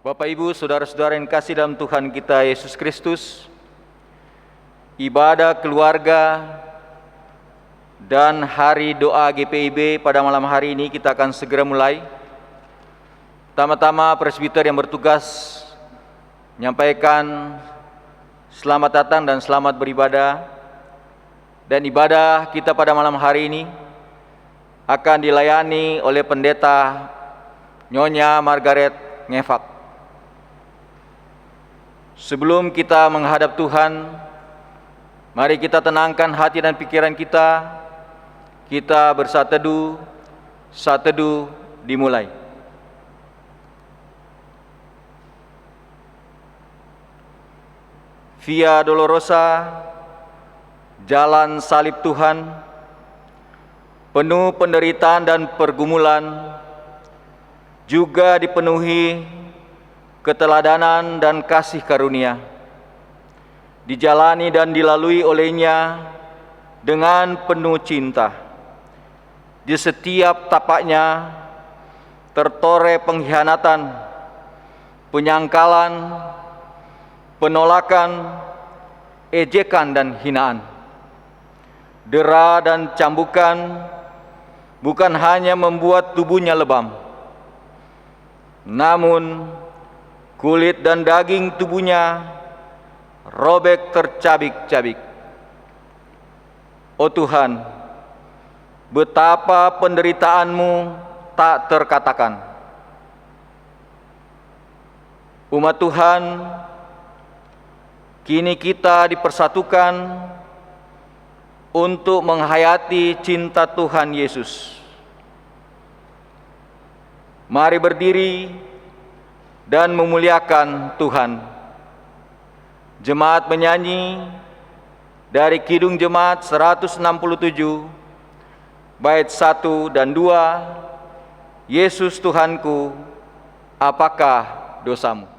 Bapak Ibu, saudara-saudara yang kasih dalam Tuhan kita Yesus Kristus, ibadah keluarga dan hari doa GPIB pada malam hari ini kita akan segera mulai. Pertama-tama presbiter yang bertugas menyampaikan selamat datang dan selamat beribadah. Dan ibadah kita pada malam hari ini akan dilayani oleh pendeta Nyonya Margaret Ngefak. Sebelum kita menghadap Tuhan, mari kita tenangkan hati dan pikiran kita. Kita bersatu teduh, saat teduh dimulai. Via Dolorosa, jalan salib Tuhan, penuh penderitaan dan pergumulan, juga dipenuhi keteladanan dan kasih karunia, dijalani dan dilalui olehnya dengan penuh cinta. Di setiap tapaknya tertoreh pengkhianatan, penyangkalan, penolakan, ejekan dan hinaan. Dera dan cambukan bukan hanya membuat tubuhnya lebam, namun kulit dan daging tubuhnya robek tercabik-cabik. Oh Tuhan, betapa penderitaanmu tak terkatakan. Umat Tuhan, kini kita dipersatukan untuk menghayati cinta Tuhan Yesus. Mari berdiri dan memuliakan Tuhan. Jemaat menyanyi dari Kidung Jemaat 167, bait 1 dan 2, Yesus Tuhanku, apakah dosamu?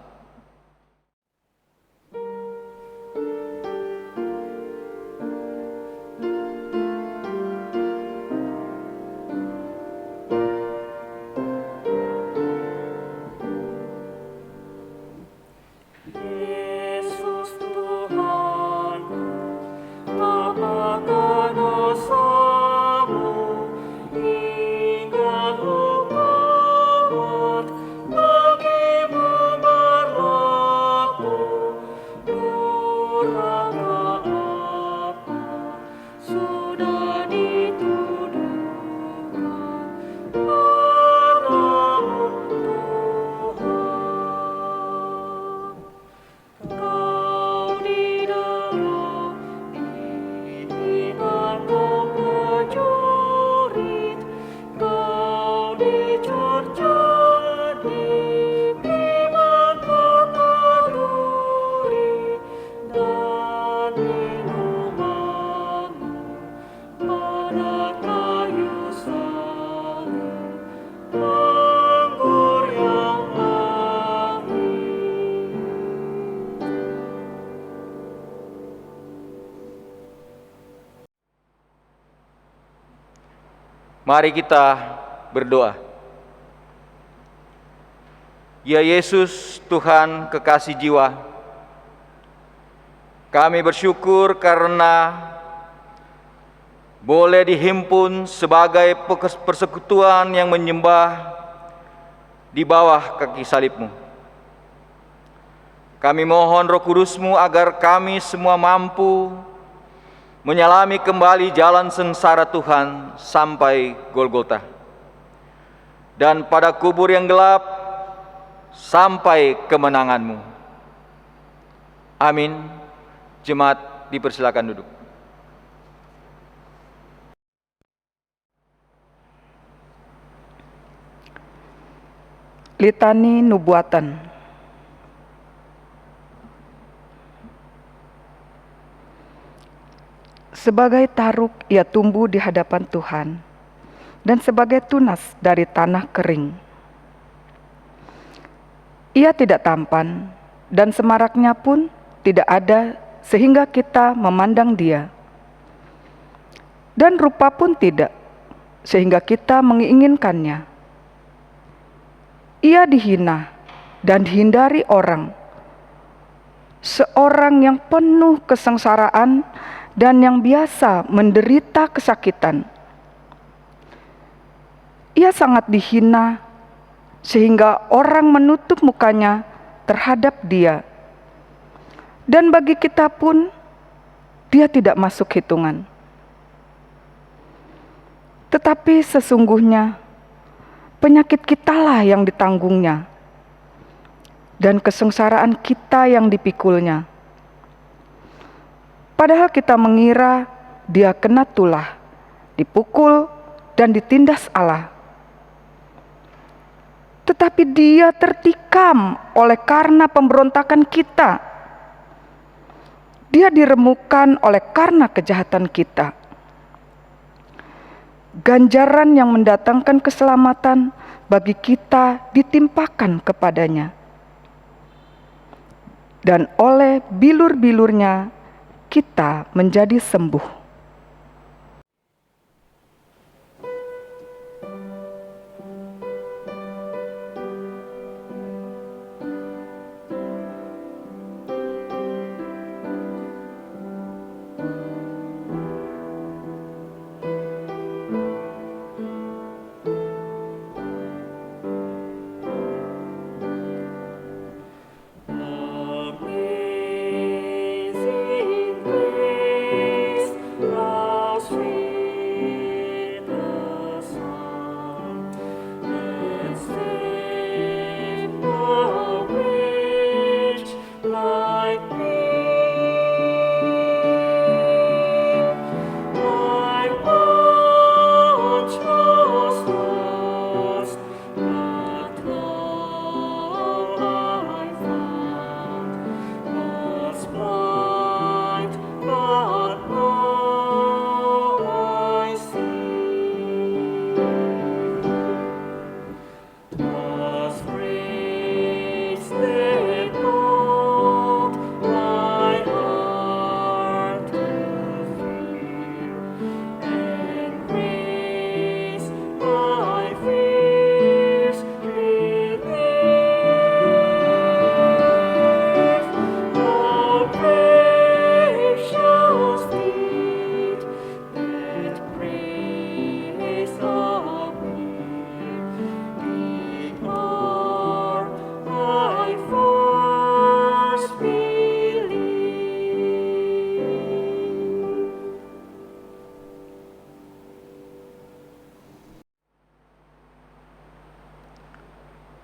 Mari kita berdoa. Ya Yesus, Tuhan kekasih jiwa, kami bersyukur karena boleh dihimpun sebagai persekutuan yang menyembah di bawah kaki salib-Mu. Kami mohon Roh Kudus-Mu agar kami semua mampu menyelami kembali jalan sengsara Tuhan sampai Golgota, dan pada kubur yang gelap sampai kemenangan-Mu. Amin. Jemaat dipersilakan duduk. Litani Nubuatan. Sebagai taruk ia tumbuh di hadapan Tuhan, dan sebagai tunas dari tanah kering. Ia tidak tampan, dan semaraknya pun tidak ada sehingga kita memandang dia. Dan rupa pun tidak, sehingga kita menginginkannya. Ia dihina, dan hindari orang, seorang yang penuh kesengsaraan dan yang biasa menderita kesakitan. Ia sangat dihina sehingga orang menutup mukanya terhadap dia. Dan bagi kita pun, dia tidak masuk hitungan. Tetapi sesungguhnya, penyakit kitalah yang ditanggungnya, dan kesengsaraan kita yang dipikulnya. Padahal kita mengira dia kena tulah, dipukul, dan ditindas Allah. Tetapi dia tertikam oleh karena pemberontakan kita. Dia diremukkan oleh karena kejahatan kita. Ganjaran yang mendatangkan keselamatan bagi kita ditimpakan kepadanya. Dan oleh bilur-bilurnya kita menjadi sembuh.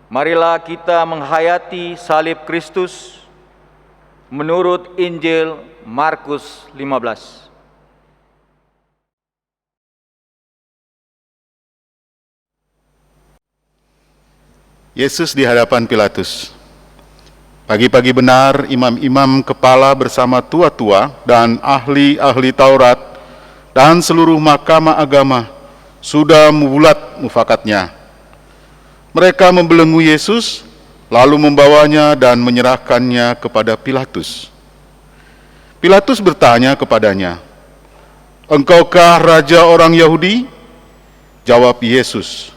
Marilah kita menghayati salib Kristus menurut Injil Markus 15. Yesus di hadapan Pilatus. Pagi-pagi benar imam-imam kepala bersama tua-tua dan ahli-ahli Taurat dan seluruh mahkamah agama sudah membulat mufakatnya. Mereka membelenggu Yesus, lalu membawanya dan menyerahkannya kepada Pilatus. Pilatus bertanya kepadanya, "Engkaukah raja orang Yahudi?" Jawab Yesus,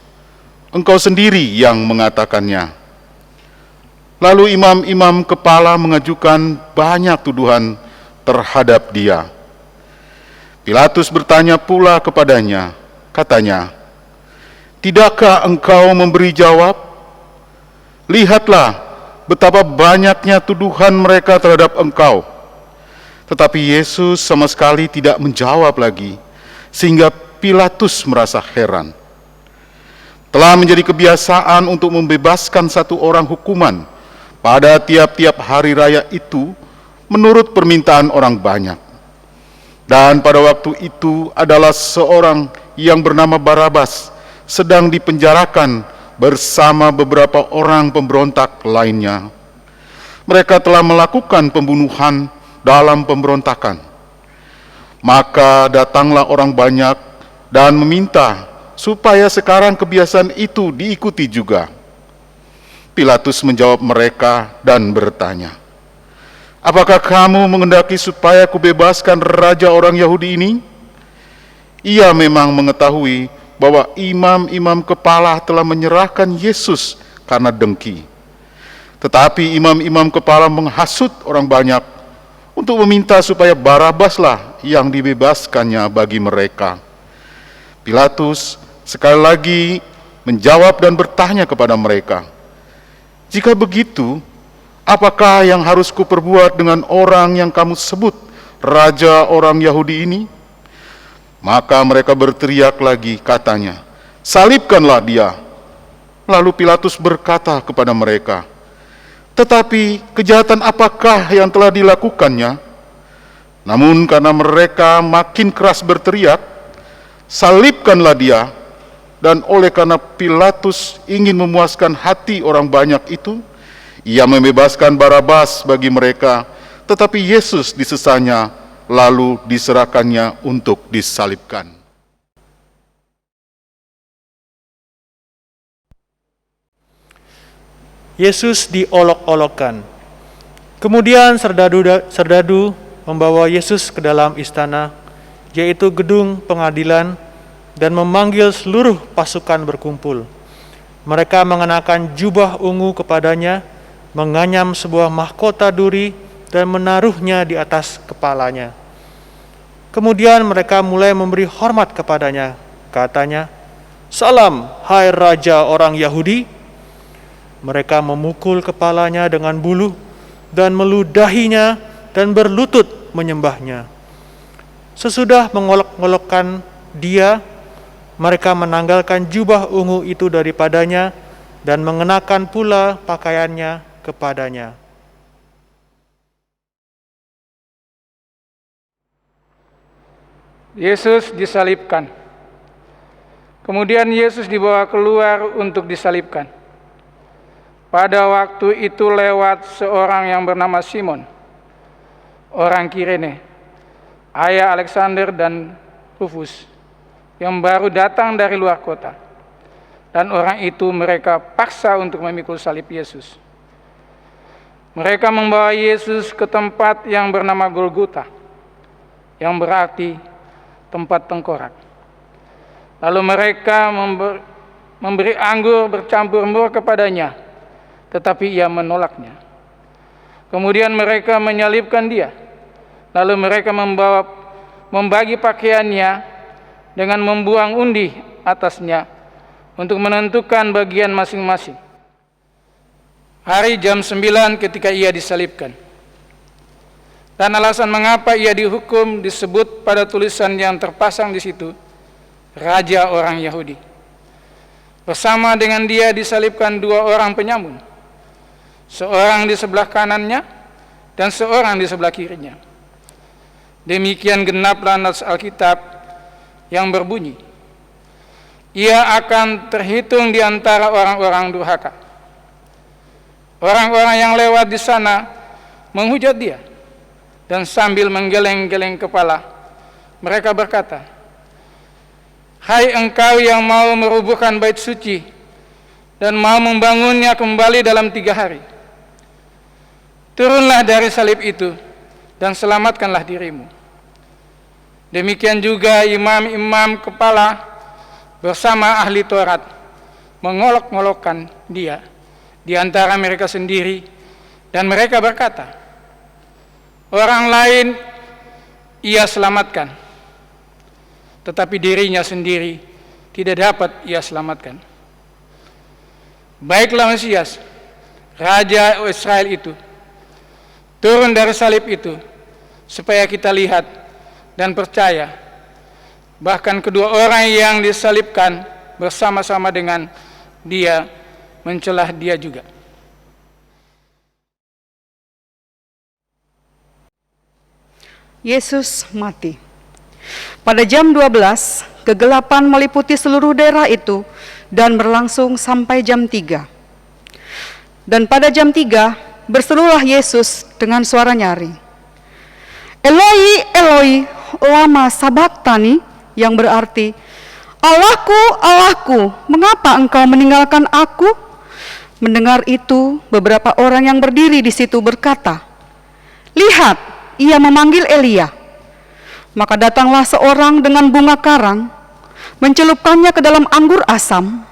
"Engkau sendiri yang mengatakannya." Lalu imam-imam kepala mengajukan banyak tuduhan terhadap dia. Pilatus bertanya pula kepadanya, katanya, "Tidakkah engkau memberi jawab? Lihatlah betapa banyaknya tuduhan mereka terhadap engkau." Tetapi Yesus sama sekali tidak menjawab lagi, sehingga Pilatus merasa heran. Telah menjadi kebiasaan untuk membebaskan satu orang hukuman pada tiap-tiap hari raya itu menurut permintaan orang banyak. Dan pada waktu itu adalah seorang yang bernama Barabas sedang dipenjarakan bersama beberapa orang pemberontak lainnya. Mereka telah melakukan pembunuhan dalam pemberontakan. Maka datanglah orang banyak dan meminta supaya sekarang kebiasaan itu diikuti juga. Pilatus menjawab mereka dan bertanya, "Apakah kamu menghendaki supaya kubebaskan raja orang Yahudi ini?" Ia memang mengetahui bahwa imam-imam kepala telah menyerahkan Yesus karena dengki. Tetapi imam-imam kepala menghasut orang banyak untuk meminta supaya Barabaslah yang dibebaskannya bagi mereka. Pilatus sekali lagi menjawab dan bertanya kepada mereka, "Jika begitu, apakah yang harus kuperbuat dengan orang yang kamu sebut raja orang Yahudi ini?" Maka mereka berteriak lagi, katanya, "Salibkanlah dia." Lalu Pilatus berkata kepada mereka, "Tetapi kejahatan apakah yang telah dilakukannya?" Namun karena mereka makin keras berteriak, "Salibkanlah dia," dan oleh karena Pilatus ingin memuaskan hati orang banyak itu, ia membebaskan Barabas bagi mereka, tetapi Yesus disesanya, lalu diserahkannya untuk disalibkan. Yesus diolok-olokkan. Kemudian serdadu membawa Yesus ke dalam istana, yaitu gedung pengadilan, dan memanggil seluruh pasukan berkumpul. Mereka mengenakan jubah ungu kepadanya, menganyam sebuah mahkota duri, dan menaruhnya di atas kepalanya. Kemudian mereka mulai memberi hormat kepadanya. Katanya, "Salam, hai Raja orang Yahudi." Mereka memukul kepalanya dengan buluh dan meludahinya dan berlutut menyembahnya. Sesudah mengolok-olokkan dia, mereka menanggalkan jubah ungu itu daripadanya dan mengenakan pula pakaiannya kepadanya. Yesus disalibkan. Kemudian Yesus dibawa keluar untuk disalibkan. Pada waktu itu lewat seorang yang bernama Simon, orang Kirene, ayah Alexander dan Rufus, yang baru datang dari luar kota. Dan orang itu mereka paksa untuk memikul salib Yesus. Mereka membawa Yesus ke tempat yang bernama Golgota, yang berarti tempat tengkorak. Lalu mereka memberi anggur bercampur mur kepadanya, tetapi ia menolaknya. Kemudian mereka menyalibkan dia. Lalu mereka membagi pakaiannya dengan membuang undi atasnya untuk menentukan bagian masing-masing. Hari jam 9 ketika ia disalibkan. Dan alasan mengapa ia dihukum disebut pada tulisan yang terpasang di situ, Raja orang Yahudi. Bersama dengan dia disalibkan dua orang penyamun, seorang di sebelah kanannya dan seorang di sebelah kirinya. Demikian genaplah nas Alkitab yang berbunyi, ia akan terhitung di antara orang-orang durhaka. Orang-orang yang lewat di sana menghujat dia, dan sambil menggeleng-geleng kepala, mereka berkata, "Hai engkau yang mau merubuhkan bait suci dan mau membangunnya kembali dalam 3 hari. Turunlah dari salib itu dan selamatkanlah dirimu." Demikian juga imam-imam kepala bersama ahli Taurat mengolok-olokkan dia di antara mereka sendiri, dan mereka berkata, "Orang lain ia selamatkan, tetapi dirinya sendiri tidak dapat ia selamatkan. Baiklah Mesias, Raja Israel itu, turun dari salib itu, supaya kita lihat dan percaya." Bahkan kedua orang yang disalibkan bersama-sama dengan dia mencelah dia juga. Yesus mati. Pada jam 12, kegelapan meliputi seluruh daerah itu dan berlangsung sampai jam 3. Dan pada jam 3, berserulah Yesus dengan suara nyaring, "Eloi, Eloi, lama sabachthani," yang berarti, "Allahku, Allahku, mengapa engkau meninggalkan aku?" Mendengar itu, beberapa orang yang berdiri di situ berkata, "Lihat, ia memanggil Elia." Maka datanglah seorang dengan bunga karang, mencelupkannya ke dalam anggur asam,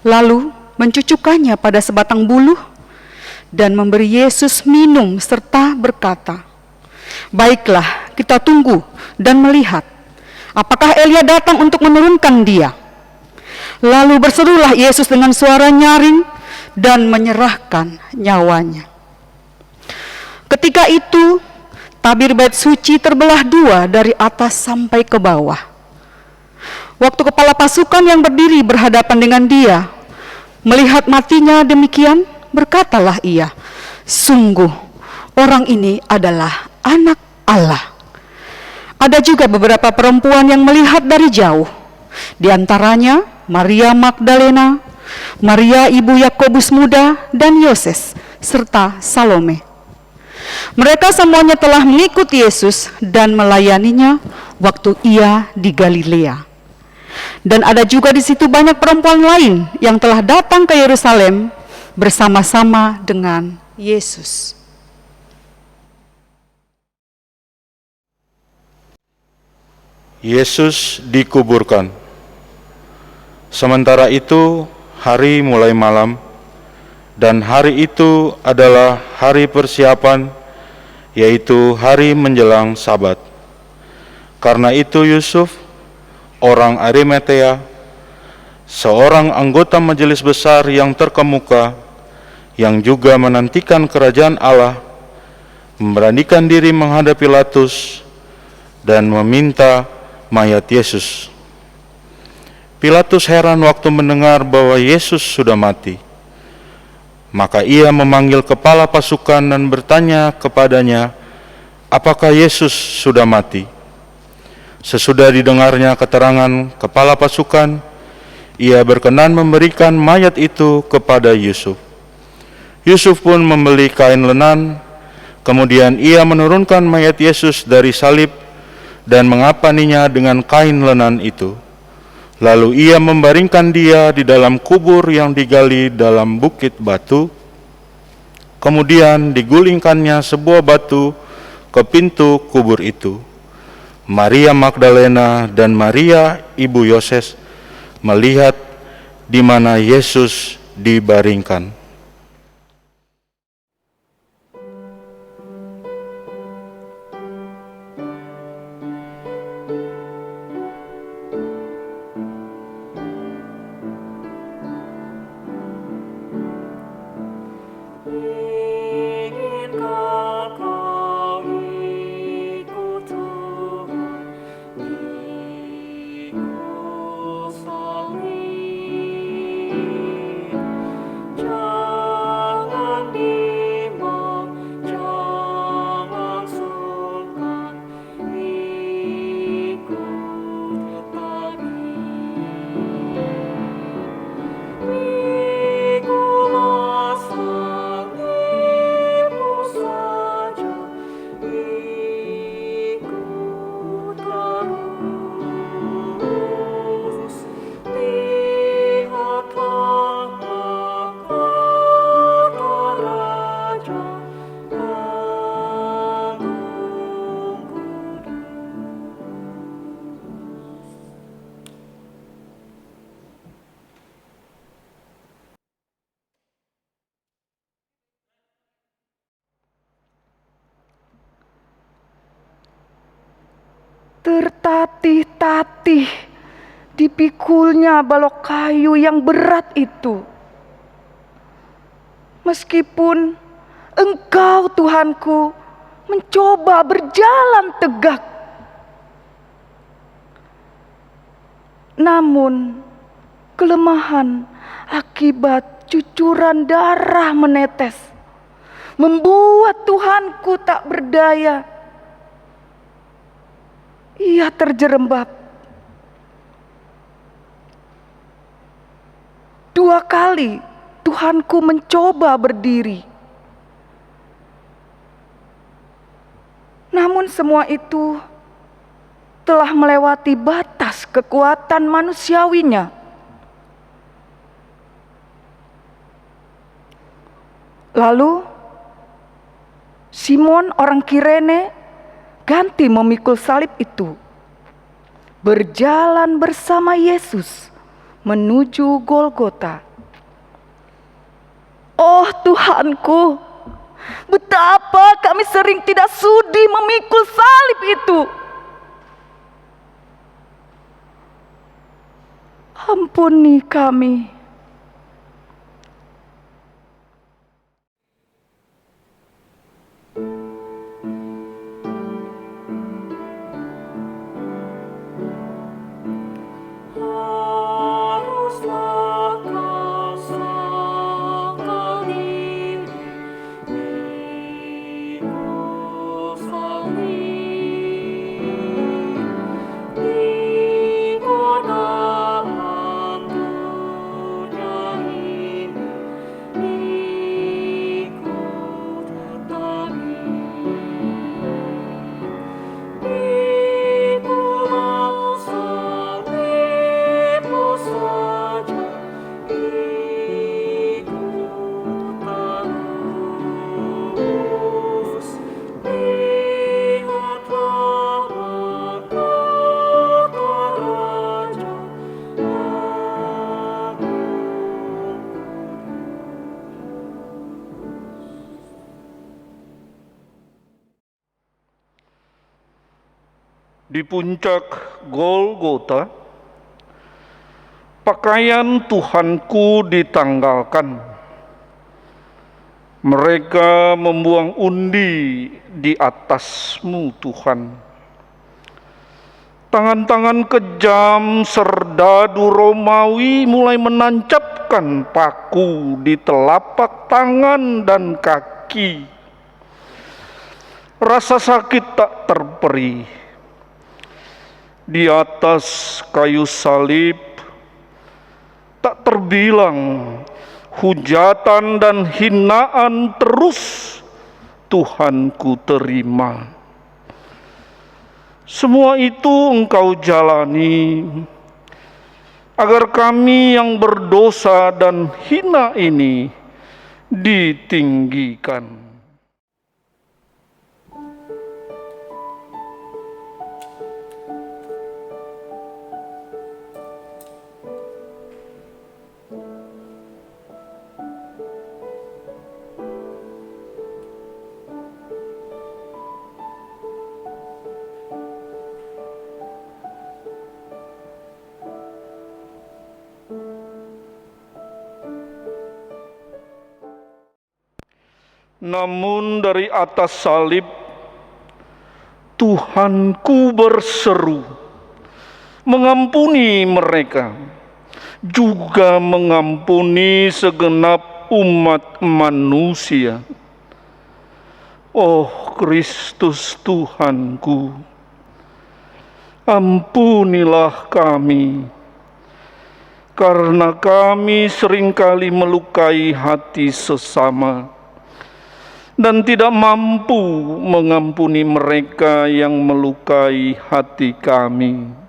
lalu mencucukkannya pada sebatang buluh, dan memberi Yesus minum serta berkata, "Baiklah, kita tunggu dan melihat apakah Elia datang untuk menurunkan dia." Lalu berserulah Yesus dengan suara nyaring dan menyerahkan nyawanya. Ketika itu, tabir bait suci terbelah dua dari atas sampai ke bawah. Waktu kepala pasukan yang berdiri berhadapan dengan dia melihat matinya demikian, berkatalah ia, "Sungguh, orang ini adalah Anak Allah." Ada juga beberapa perempuan yang melihat dari jauh, di antaranya Maria Magdalena, Maria ibu Yakobus muda, dan Yoses, serta Salome. Mereka semuanya telah mengikuti Yesus dan melayaninya waktu ia di Galilea. Dan ada juga di situ banyak perempuan lain yang telah datang ke Yerusalem bersama-sama dengan Yesus. Yesus dikuburkan. Sementara itu, hari mulai malam, dan hari itu adalah hari persiapan, yaitu hari menjelang Sabat. Karena itu Yusuf, orang Arimatea, seorang anggota majelis besar yang terkemuka, yang juga menantikan kerajaan Allah, memberanikan diri menghadap Pilatus dan meminta mayat Yesus. Pilatus heran waktu mendengar bahwa Yesus sudah mati. Maka ia memanggil kepala pasukan dan bertanya kepadanya, apakah Yesus sudah mati? Sesudah didengarnya keterangan kepala pasukan, ia berkenan memberikan mayat itu kepada Yusuf. Yusuf pun membeli kain lenan, kemudian ia menurunkan mayat Yesus dari salib dan mengapaninya dengan kain lenan itu. Lalu ia membaringkan dia di dalam kubur yang digali dalam bukit batu. Kemudian digulingkannya sebuah batu ke pintu kubur itu. Maria Magdalena dan Maria ibu Yoses melihat di mana Yesus dibaringkan. Tertatih-tatih dipikulnya balok kayu yang berat itu. Meskipun Engkau Tuhanku mencoba berjalan tegak, namun kelemahan akibat cucuran darah menetes membuat Tuhanku tak berdaya. Ia terjerembab. 2 kali Tuhanku mencoba berdiri. Namun semua itu telah melewati batas kekuatan manusiawinya. Lalu Simon orang Kirene ganti memikul salib itu, berjalan bersama Yesus menuju Golgota. Oh Tuhanku, betapa kami sering tidak sudi memikul salib itu. Ampuni kami. Di puncak Golgota, pakaian Tuhanku ditanggalkan. Mereka membuang undi di atas-Mu, Tuhan. Tangan-tangan kejam serdadu Romawi mulai menancapkan paku di telapak tangan dan kaki. Rasa sakit tak terperi. Di atas kayu salib tak terbilang hujatan dan hinaan terus Tuhanku terima. Semua itu Engkau jalani agar kami yang berdosa dan hina ini ditinggikan. Namun dari atas salib, Tuhanku berseru, mengampuni mereka, juga mengampuni segenap umat manusia. Oh Kristus Tuhanku, ampunilah kami, karena kami seringkali melukai hati sesama dan tidak mampu mengampuni mereka yang melukai hati kami.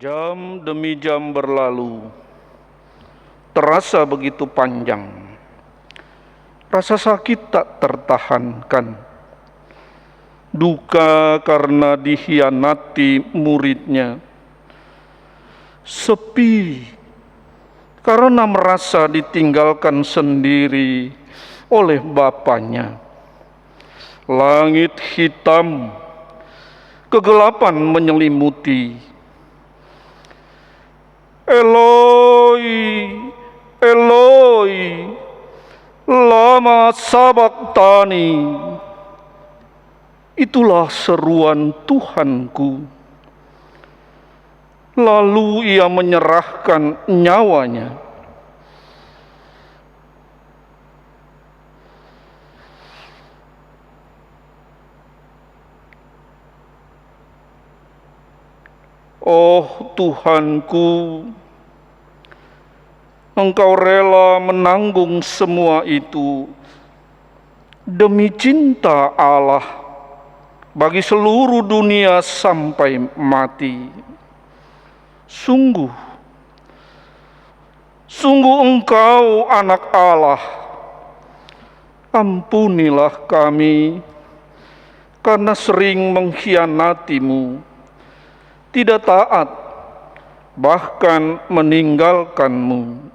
Jam demi jam berlalu, terasa begitu panjang. Rasa sakit tak tertahankan. Duka karena dikhianati muridnya. Sepi karena merasa ditinggalkan sendiri oleh bapaknya. Langit hitam kegelapan menyelimuti. Eloi, Eloi, lama sabachthani. Itulah seruan Tuhanku. Lalu ia menyerahkan nyawanya. Oh Tuhanku, Engkau rela menanggung semua itu demi cinta Allah bagi seluruh dunia sampai mati. Sungguh, sungguh Engkau anak Allah. Ampunilah kami karena sering mengkhianati-Mu, tidak taat, bahkan meninggalkan-Mu.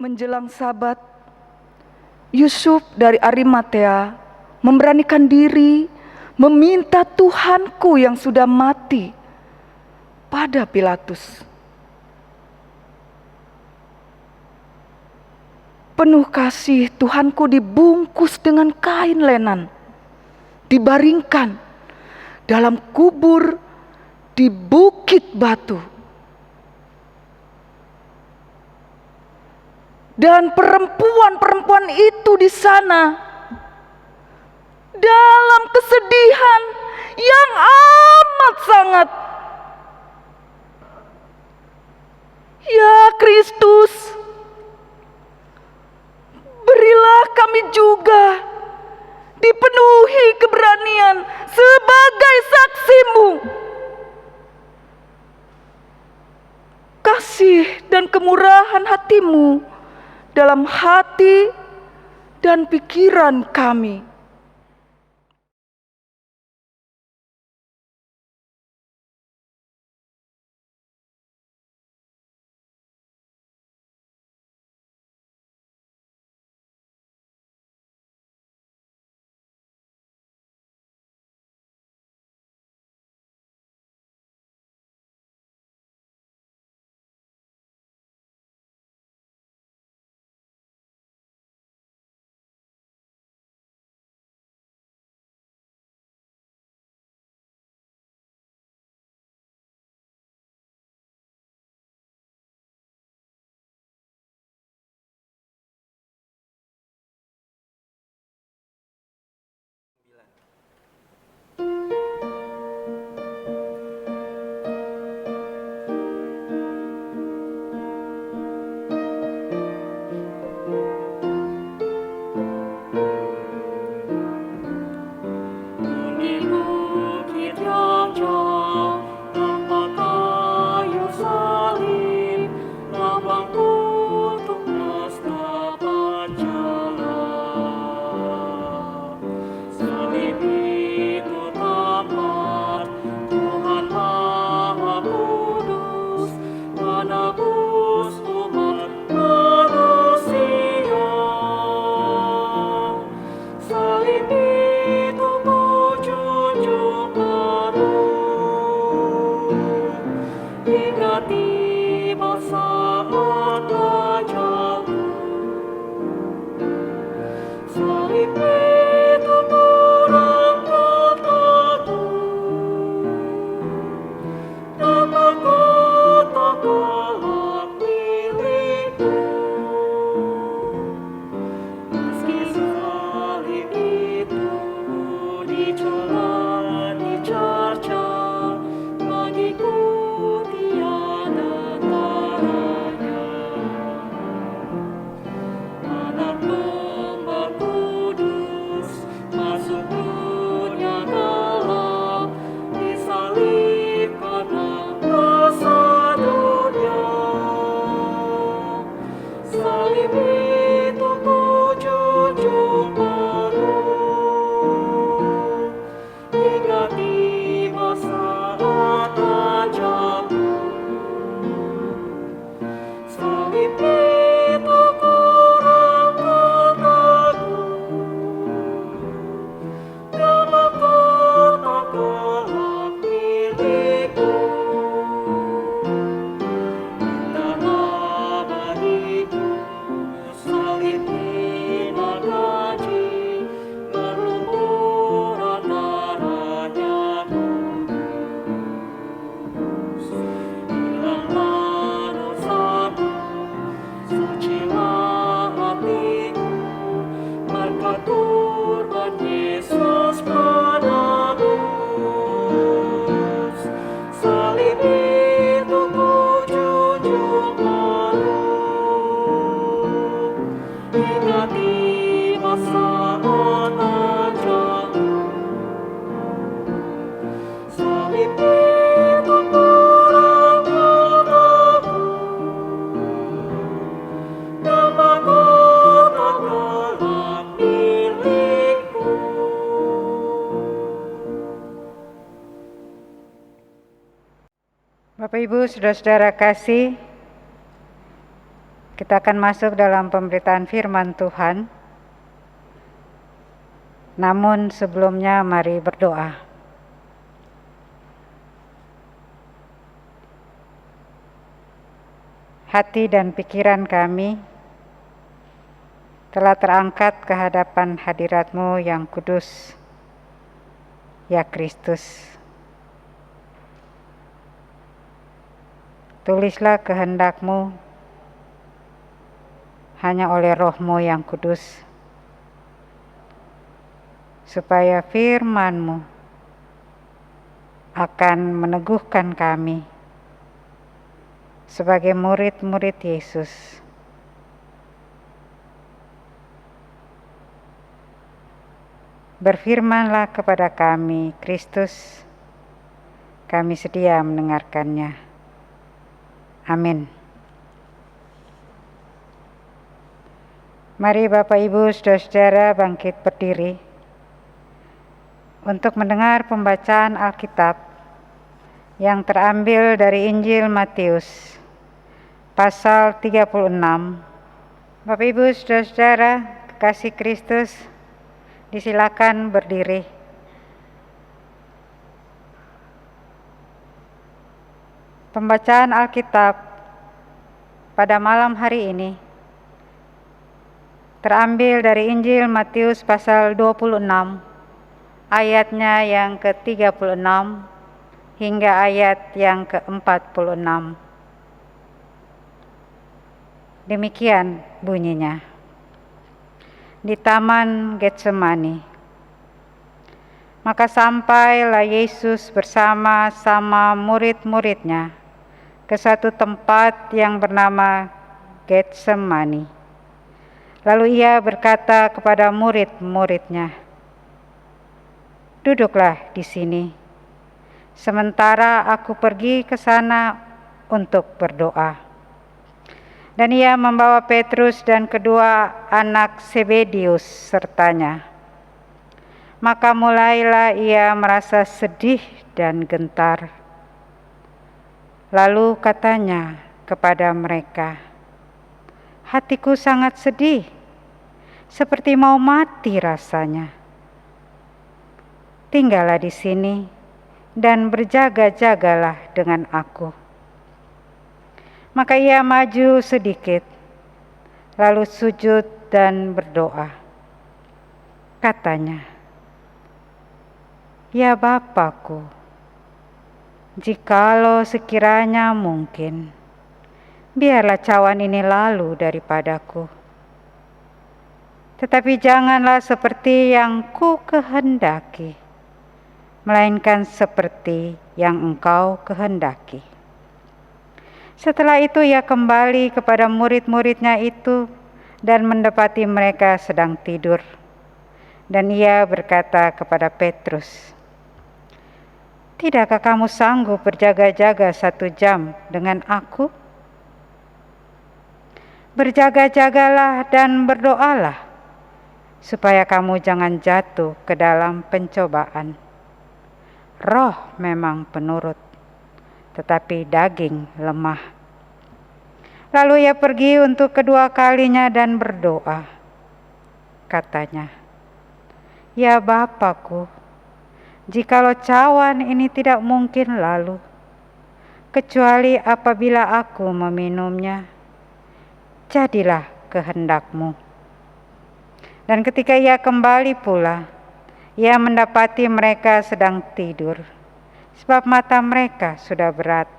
Menjelang Sabat, Yusuf dari Arimatea memberanikan diri meminta Tuhanku yang sudah mati pada Pilatus. Penuh kasih, Tuhanku dibungkus dengan kain lenan, dibaringkan dalam kubur di bukit batu. Dan perempuan-perempuan itu di sana dalam kesedihan yang amat sangat. Ya Kristus, berilah kami juga dipenuhi keberanian sebagai saksi-Mu. Kasih dan kemurahan hati-Mu dalam hati dan pikiran kami. Bapak Ibu, saudara-saudara kasih, kita akan masuk dalam pemberitaan firman Tuhan. Namun sebelumnya mari berdoa. Hati dan pikiran kami telah terangkat ke hadapan hadirat-Mu yang kudus, ya Kristus. Tulislah kehendak-Mu hanya oleh Roh-Mu yang kudus, supaya firman-Mu akan meneguhkan kami sebagai murid-murid Yesus. Berfirmanlah kepada kami, Kristus, kami sedia mendengarkannya. Amin. Mari Bapak Ibu saudara-saudara bangkit berdiri untuk mendengar pembacaan Alkitab yang terambil dari Injil Matius pasal 36. Bapak Ibu saudara-saudara kekasih Kristus, disilakan berdiri. Pembacaan Alkitab pada malam hari ini terambil dari Injil Matius pasal 26, ayatnya yang ke-36 hingga ayat yang ke-46. Demikian bunyinya. Di Taman Getsemani, maka sampailah Yesus bersama-sama murid-muridnya ke satu tempat yang bernama Getsemani. Lalu ia berkata kepada murid-muridnya, "Duduklah di sini, sementara aku pergi ke sana untuk berdoa." Dan ia membawa Petrus dan kedua anak Zebedius sertanya. Maka mulailah ia merasa sedih dan gentar. Lalu katanya kepada mereka, "Hatiku sangat sedih, seperti mau mati rasanya. Tinggallah di sini dan berjaga-jagalah dengan aku." Maka ia maju sedikit, lalu sujud dan berdoa. Katanya, "Ya Bapakku, jikalau sekiranya mungkin, biarlah cawan ini lalu daripadaku. Tetapi janganlah seperti yang ku kehendaki, melainkan seperti yang Engkau kehendaki." Setelah itu ia kembali kepada murid-muridnya itu dan mendapati mereka sedang tidur. Dan ia berkata kepada Petrus, "Tidakkah kamu sanggup berjaga-jaga 1 jam dengan aku? Berjaga-jagalah dan berdoalah, supaya kamu jangan jatuh ke dalam pencobaan. Roh memang penurut, tetapi daging lemah." Lalu ia pergi untuk kedua kalinya dan berdoa. Katanya, "Ya Bapakku, jikalau cawan ini tidak mungkin lalu, kecuali apabila aku meminumnya, jadilah kehendak-Mu." Dan ketika ia kembali pula, ia mendapati mereka sedang tidur, sebab mata mereka sudah berat.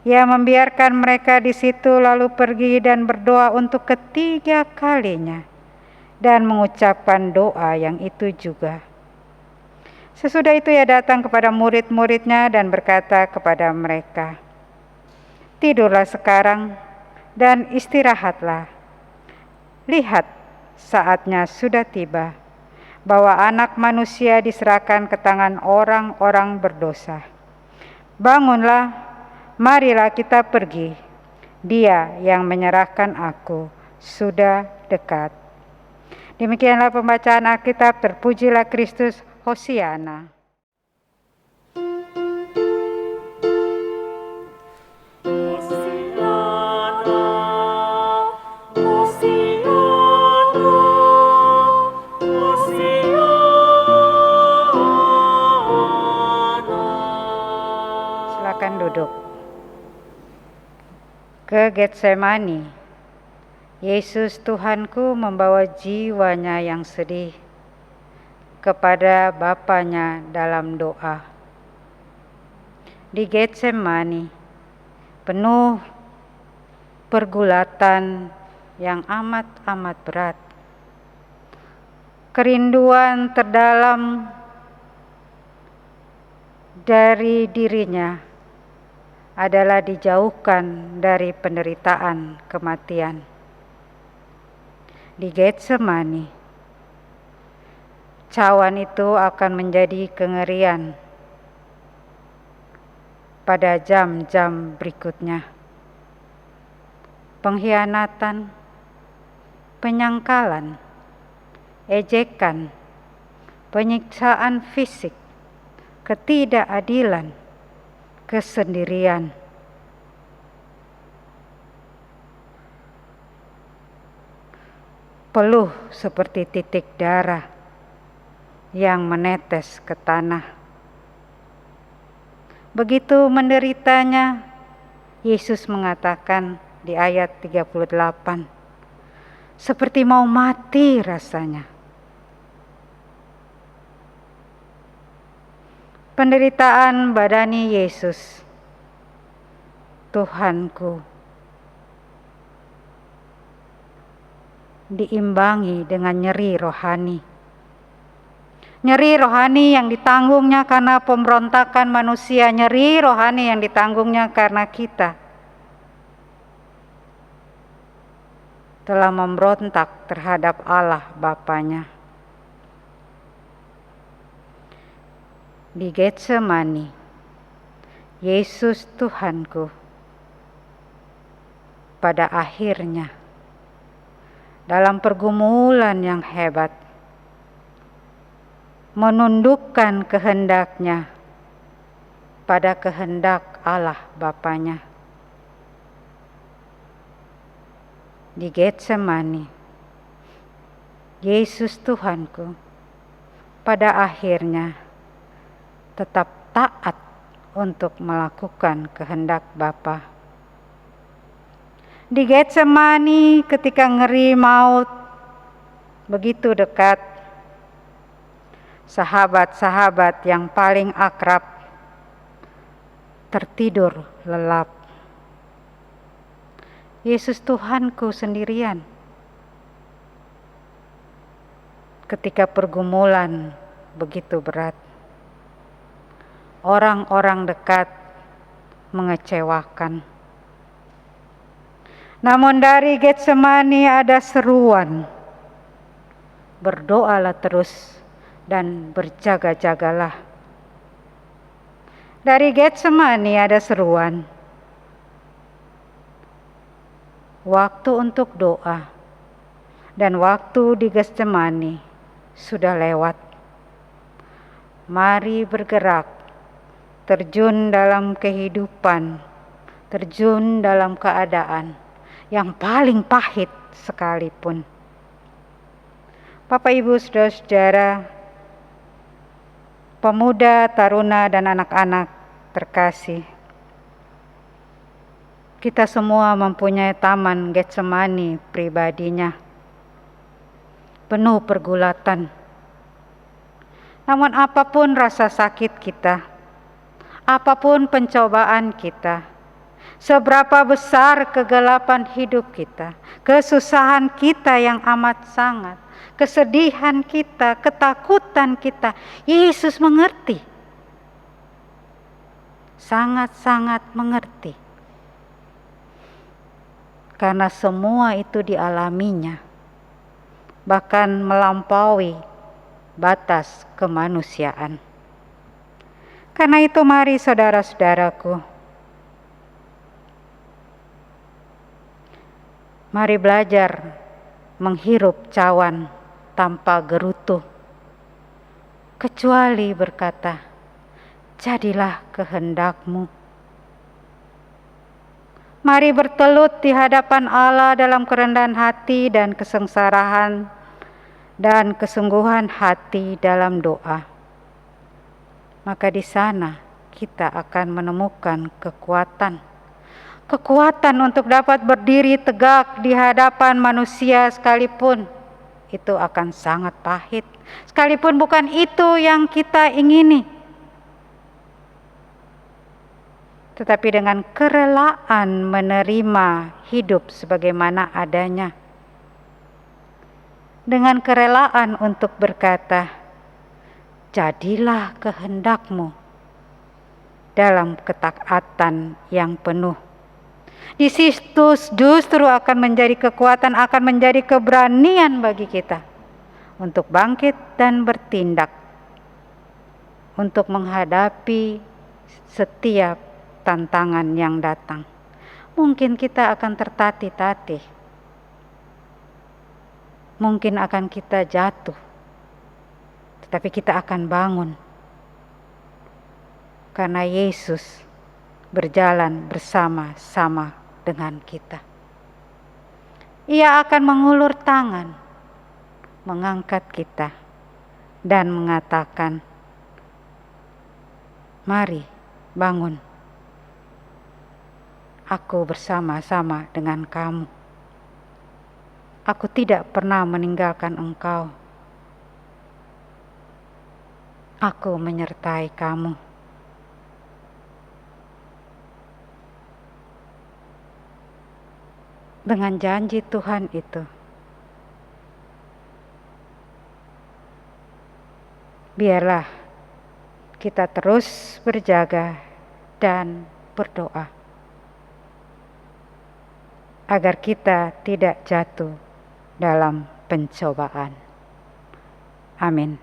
Ia membiarkan mereka di situ lalu pergi dan berdoa untuk ketiga kalinya dan mengucapkan doa yang itu juga. Sesudah itu ia datang kepada murid-muridnya dan berkata kepada mereka, "Tidurlah sekarang dan istirahatlah. Lihat, saatnya sudah tiba bahwa Anak Manusia diserahkan ke tangan orang-orang berdosa. Bangunlah, marilah kita pergi. Dia yang menyerahkan aku sudah dekat." Demikianlah pembacaan Alkitab. Terpujilah Kristus. Hosiana. Silakan duduk. Ke Getsemani, Yesus Tuhanku membawa jiwanya yang sedih kepada Bapanya dalam doa. Di Getsemani, penuh pergulatan yang amat-amat berat, kerinduan terdalam dari dirinya adalah dijauhkan dari penderitaan kematian. Di Getsemani, cawan itu akan menjadi kengerian pada jam-jam berikutnya. Pengkhianatan, penyangkalan, ejekan, penyiksaan fisik, ketidakadilan, kesendirian. Peluh seperti titik darah yang menetes ke tanah. Begitu menderitanya, Yesus mengatakan di ayat 38, seperti mau mati rasanya. Penderitaan badani Yesus, Tuhanku, diimbangi dengan nyeri rohani. Nyeri rohani yang ditanggungnya karena pemberontakan manusia, nyeri rohani yang ditanggungnya karena kita telah memberontak terhadap Allah Bapanya. Di Getsemani, Yesus Tuhanku pada akhirnya dalam pergumulan yang hebat menundukkan kehendaknya pada kehendak Allah Bapanya. Di Getsemani, Yesus Tuhanku pada akhirnya tetap taat untuk melakukan kehendak Bapa. Di Getsemani ketika ngeri maut begitu dekat, sahabat-sahabat yang paling akrab tertidur lelap. Yesus Tuhanku sendirian. Ketika pergumulan begitu berat, orang-orang dekat mengecewakan. Namun dari Getsemani ada seruan, berdoalah terus dan berjaga-jagalah. Dari Getsemani ada seruan, waktu untuk doa, dan waktu di Getsemani sudah lewat. Mari bergerak, terjun dalam kehidupan, terjun dalam keadaan yang paling pahit sekalipun. Bapak, Ibu, Saudara-saudara, pemuda, taruna, dan anak-anak terkasih, kita semua mempunyai taman Getsemani pribadinya, penuh pergulatan. Namun apapun rasa sakit kita, apapun pencobaan kita, seberapa besar kegelapan hidup kita, kesusahan kita yang amat sangat, kesedihan kita, ketakutan kita, Yesus mengerti. Sangat-sangat mengerti. Karena semua itu dialaminya, bahkan melampaui batas kemanusiaan. Karena itu mari saudara-saudaraku, mari belajar menghirup cawan tanpa gerutu, kecuali berkata, jadilah kehendak-Mu. Mari bertelut di hadapan Allah dalam kerendahan hati dan kesengsaraan dan kesungguhan hati dalam doa. Maka di sana kita akan menemukan kekuatan untuk dapat berdiri tegak di hadapan manusia sekalipun itu akan sangat pahit, sekalipun bukan itu yang kita ingini. Tetapi dengan kerelaan menerima hidup sebagaimana adanya, dengan kerelaan untuk berkata, jadilah kehendak-Mu dalam ketaatan yang penuh. Di situ justru akan menjadi kekuatan, akan menjadi keberanian bagi kita untuk bangkit dan bertindak, untuk menghadapi setiap tantangan yang datang. Mungkin kita akan tertatih-tatih, mungkin akan kita jatuh, tetapi kita akan bangun karena Yesus berjalan bersama-sama dengan kita. Ia akan mengulur tangan, mengangkat kita, dan mengatakan, mari bangun, aku bersama-sama dengan kamu. Aku tidak pernah meninggalkan engkau. Aku menyertai kamu. Dengan janji Tuhan itu, biarlah kita terus berjaga dan berdoa agar kita tidak jatuh dalam pencobaan. Amin.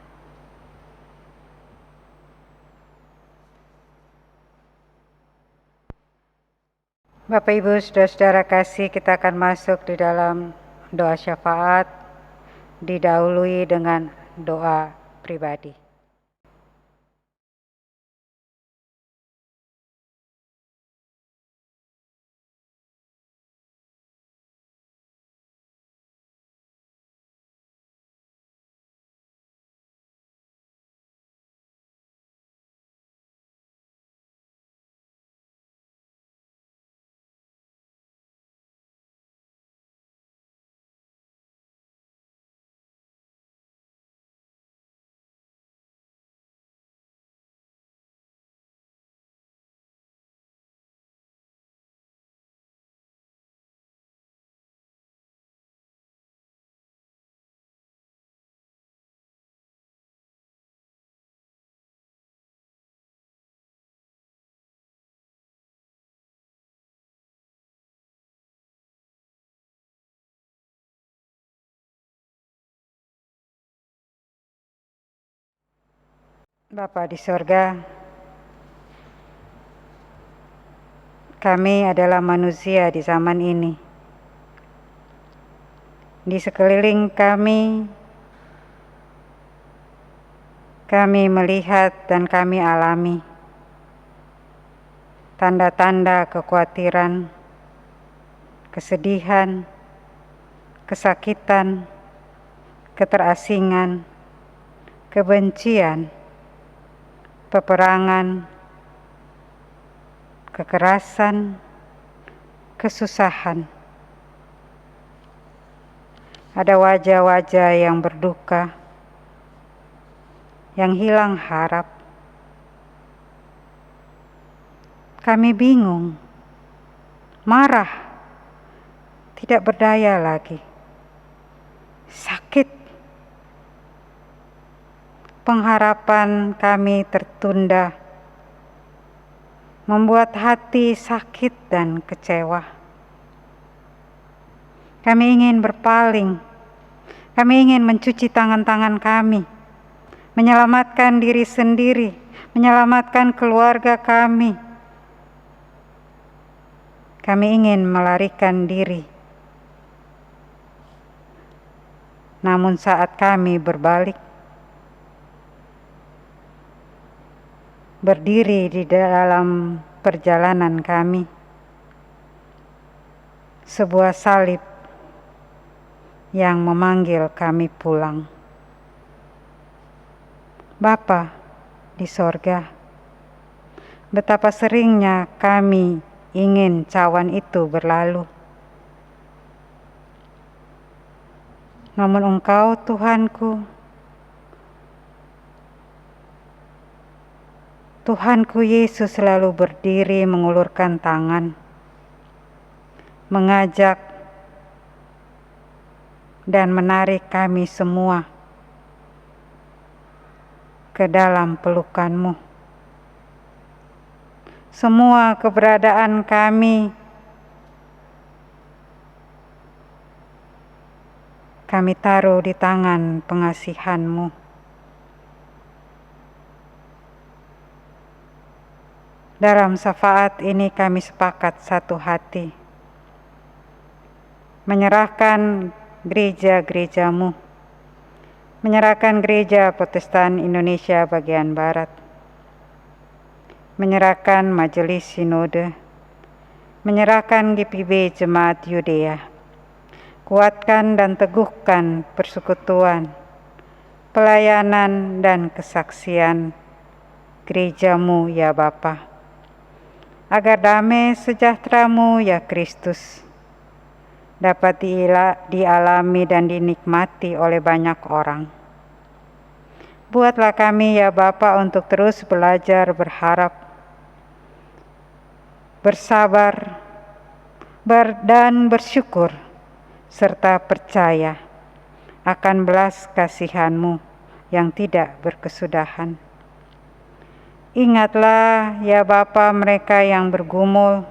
Bapak, Ibu, Saudara-saudara kasih, kita akan masuk di dalam doa syafaat, didahului dengan doa pribadi. Bapa di sorga, kami adalah manusia di zaman ini. Di sekeliling kami melihat dan kami alami tanda-tanda kekhawatiran, kesedihan, kesakitan, keterasingan, kebencian, peperangan, kekerasan, kesusahan. Ada wajah-wajah yang berduka, yang hilang harap. Kami bingung, marah, tidak berdaya lagi, sakit. Pengharapan kami tertunda, membuat hati sakit dan kecewa. Kami ingin berpaling, kami ingin mencuci tangan-tangan kami, menyelamatkan diri sendiri, menyelamatkan keluarga kami. Kami ingin melarikan diri. Namun saat kami berbalik, berdiri di dalam perjalanan kami, sebuah salib yang memanggil kami pulang. Bapa di sorga, betapa seringnya kami ingin cawan itu berlalu. Namun Engkau, Tuhanku Yesus selalu berdiri mengulurkan tangan, mengajak dan menarik kami semua ke dalam pelukan-Mu. Semua keberadaan kami taruh di tangan pengasihan-Mu. Dalam syafaat ini kami sepakat satu hati, menyerahkan gereja-gereja-Mu, menyerahkan Gereja Protestan Indonesia bagian Barat, menyerahkan Majelis Sinode, menyerahkan GPB Jemaat Yudea. Kuatkan dan teguhkan persekutuan, pelayanan dan kesaksian gereja-Mu ya Bapa, agar damai sejahtera-Mu ya Kristus dapat dialami dan dinikmati oleh banyak orang. Buatlah kami ya Bapa untuk terus belajar, berharap, bersabar, dan bersyukur, serta percaya akan belas kasihan-Mu yang tidak berkesudahan. Ingatlah ya Bapa mereka yang bergumul,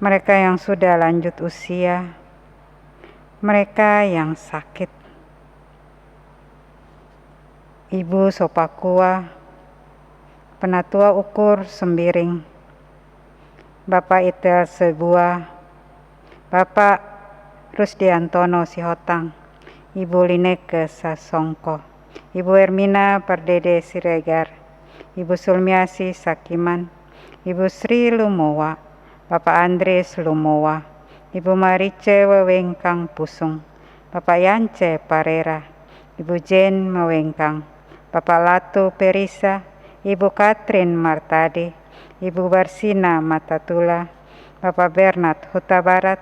mereka yang sudah lanjut usia, mereka yang sakit. Ibu Sopakua, Penatua Ukur Sembiring, Bapak Itel Sebuah, Bapak Rusdiantono Sihotang, Ibu Lineke Sasongko, Ibu Ermina Pardede Siregar, Ibu Sulmiasi Sakiman, Ibu Sri Lumowa, Bapak Andres Lumowa, Ibu Marice Wewengkang Pusung, Bapak Yance Parera, Ibu Jen Mewengkang, Bapak Latu Perisa, Ibu Katrin Martade, Ibu Barsina Matatula, Bapak Bernard Huta Barat,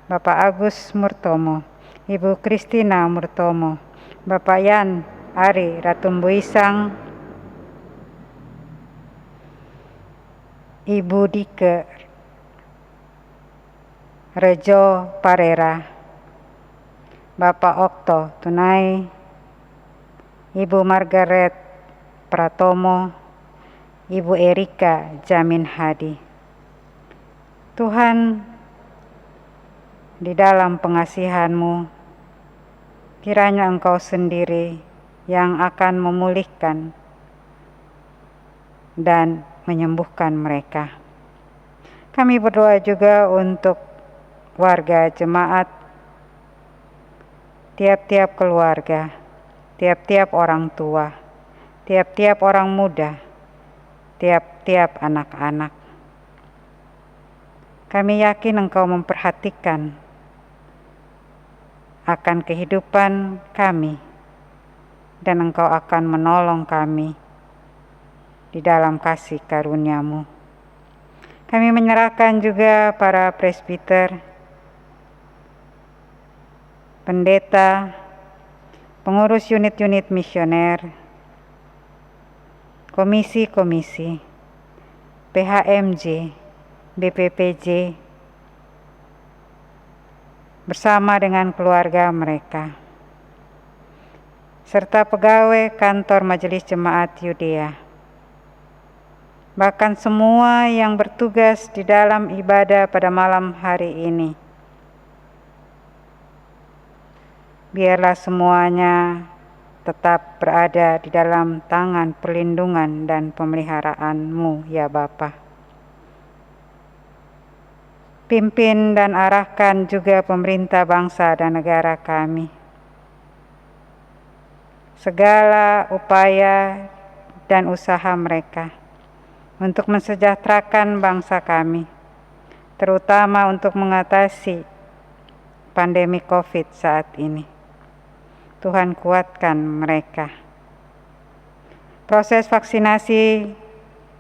Bapak Agus Murtomo, Ibu Kristina Murtomo, Bapak Yan Ari Ratumbuisang, Ibu Dike Rejo Parera, Bapak Okto Tunai, Ibu Margaret Pratomo, Ibu Erika Jamin Hadi. Tuhan, di dalam pengasihan-Mu, kiranya Engkau sendiri yang akan memulihkan dan menyembuhkan mereka. Kami berdoa juga untuk warga jemaat, tiap-tiap keluarga, tiap-tiap orang tua, tiap-tiap orang muda, tiap-tiap anak-anak. Kami yakin Engkau memperhatikan akan kehidupan kami, dan Engkau akan menolong kami di dalam kasih karunia-Mu. Kami menyerahkan juga para presbiter, pendeta, pengurus unit-unit misioner, komisi-komisi, PHMJ, BPPJ, bersama dengan keluarga mereka, serta pegawai kantor Majelis Jemaat Yudea, bahkan semua yang bertugas di dalam ibadah pada malam hari ini. Biarlah semuanya tetap berada di dalam tangan perlindungan dan pemeliharaan-Mu, ya Bapa. Pimpin dan arahkan juga pemerintah bangsa dan negara kami. Segala upaya dan usaha mereka untuk mensejahterakan bangsa kami, terutama untuk mengatasi pandemi COVID saat ini. Tuhan, kuatkan mereka. Proses vaksinasi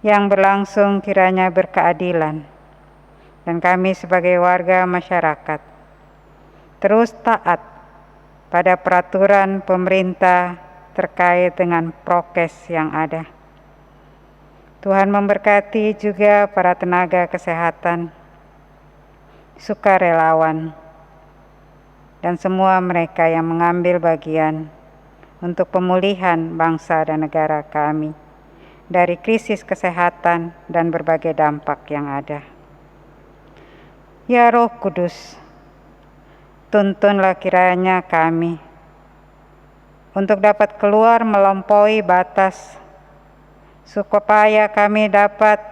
yang berlangsung kiranya berkeadilan, dan kami sebagai warga masyarakat terus taat pada peraturan pemerintah terkait dengan prokes yang ada. Tuhan memberkati juga para tenaga kesehatan, sukarelawan, dan semua mereka yang mengambil bagian untuk pemulihan bangsa dan negara kami dari krisis kesehatan dan berbagai dampak yang ada. Ya Roh Kudus, tuntunlah kiranya kami untuk dapat keluar melampaui batas, supaya kami dapat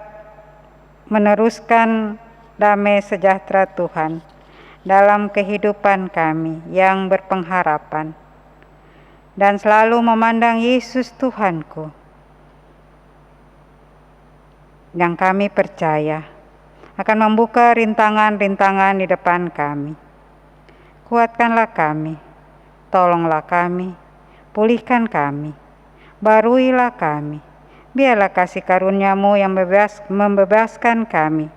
meneruskan damai sejahtera Tuhan dalam kehidupan kami yang berpengharapan, dan selalu memandang Yesus Tuhanku, yang kami percaya akan membuka rintangan-rintangan di depan kami. Kuatkanlah kami, tolonglah kami, pulihkan kami, baruilah kami. Biarlah kasih karunia-Mu yang membebaskan kami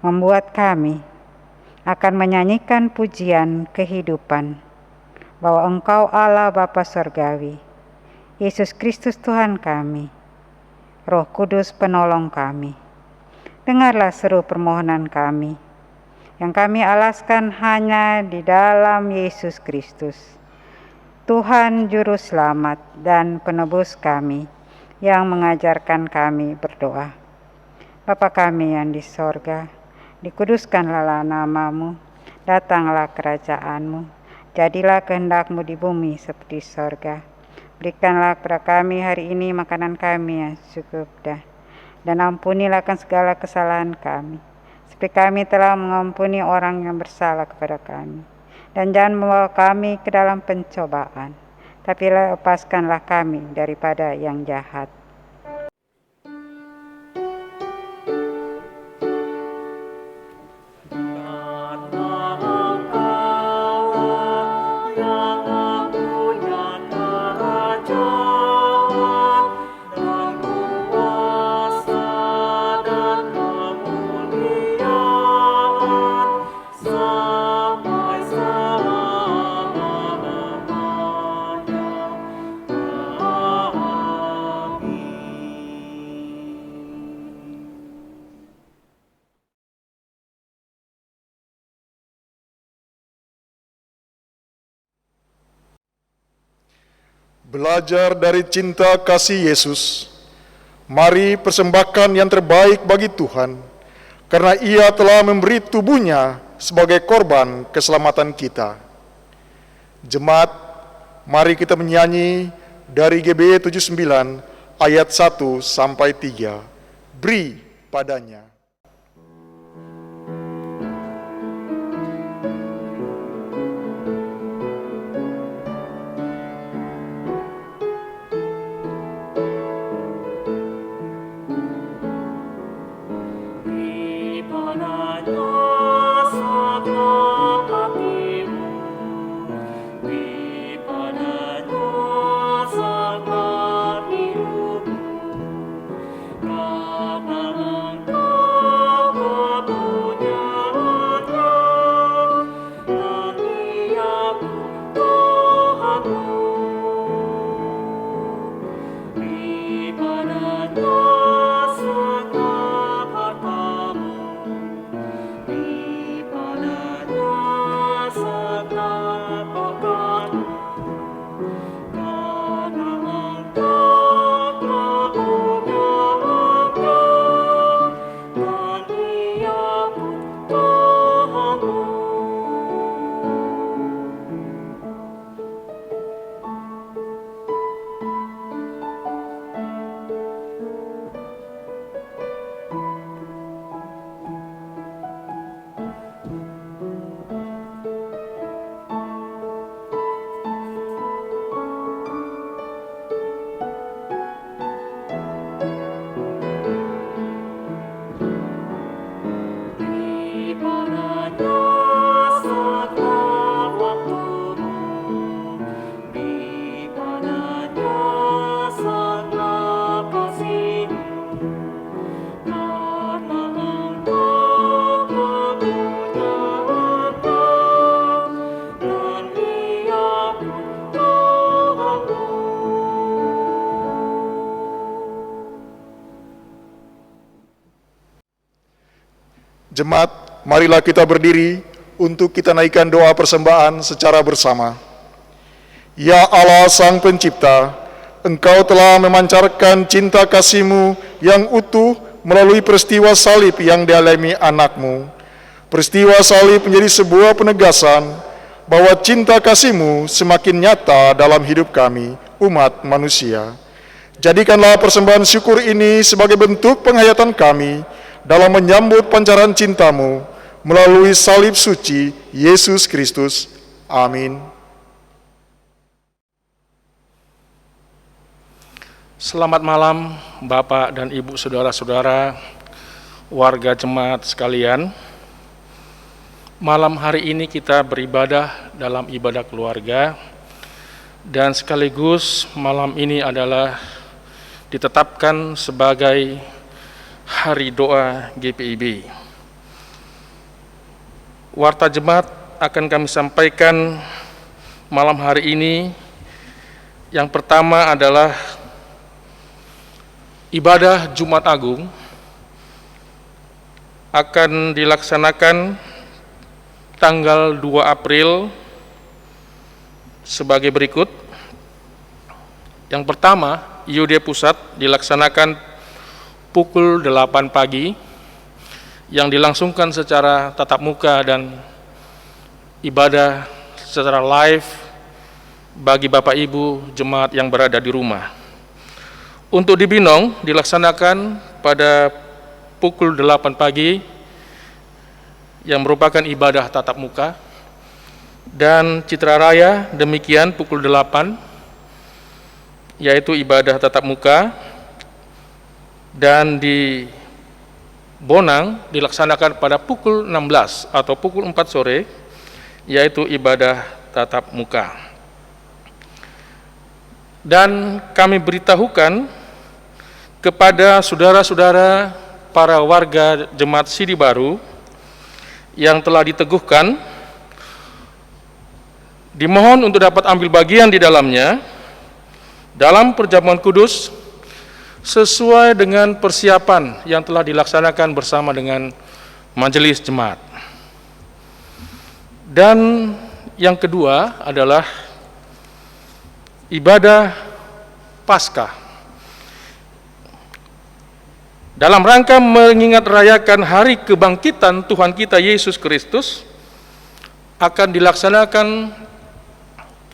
membuat kami akan menyanyikan pujian kehidupan bahwa Engkau Allah Bapa Surgawi, Yesus Kristus Tuhan kami, Roh Kudus penolong kami. Dengarlah seru permohonan kami, yang kami alaskan hanya di dalam Yesus Kristus, Tuhan Juru Selamat dan Penebus kami, yang mengajarkan kami berdoa. Bapa kami yang di sorga, dikuduskanlah nama-Mu, datanglah kerajaan-Mu, jadilah kehendak-Mu di bumi seperti sorga. Berikanlah kepada kami hari ini makanan kami yang cukup, dan ampunilah akan segala kesalahan kami, seperti kami telah mengampuni orang yang bersalah kepada kami. Dan jangan membawa kami ke dalam pencobaan, tapi lepaskanlah kami daripada yang jahat. Belajar dari cinta kasih Yesus, mari persembahkan yang terbaik bagi Tuhan, karena Ia telah memberi tubuhnya sebagai korban keselamatan kita. Jemaat, mari kita menyanyi dari GBY 79 ayat 1 sampai 3. Beri padanya. Jemaat, marilah kita berdiri untuk kita naikkan doa persembahan secara bersama. Ya Allah Sang Pencipta, Engkau telah memancarkan cinta kasih-Mu yang utuh melalui peristiwa salib yang dialami anak-Mu. Peristiwa salib menjadi sebuah penegasan bahwa cinta kasih-Mu semakin nyata dalam hidup kami, umat manusia. Jadikanlah persembahan syukur ini sebagai bentuk penghayatan kami dalam menyambut pancaran cinta-Mu melalui salib suci Yesus Kristus. Amin. Selamat malam Bapak dan Ibu saudara-saudara, warga jemaat sekalian. Malam hari ini kita beribadah dalam ibadah keluarga, dan sekaligus malam ini adalah ditetapkan sebagai Hari Doa GPIB. Warta jemaat akan kami sampaikan malam hari ini. Yang pertama adalah ibadah Jumat Agung akan dilaksanakan tanggal 2 April sebagai berikut. Yang pertama, IUD Pusat dilaksanakan pukul 8 pagi yang dilangsungkan secara tatap muka dan ibadah secara live bagi Bapak Ibu jemaat yang berada di rumah. Untuk di Binong dilaksanakan pada pukul 8 pagi yang merupakan ibadah tatap muka, dan Citra Raya demikian pukul 8 yaitu ibadah tatap muka, dan di Bonang dilaksanakan pada pukul 16 atau pukul 4 sore yaitu ibadah tatap muka. Dan kami beritahukan kepada saudara-saudara para warga jemaat Sidi Baru yang telah diteguhkan, dimohon untuk dapat ambil bagian di dalamnya dalam perjamuan kudus sesuai dengan persiapan yang telah dilaksanakan bersama dengan majelis jemaat. Dan yang kedua adalah ibadah Paskah. Dalam rangka mengingat rayakan hari kebangkitan Tuhan kita Yesus Kristus, akan dilaksanakan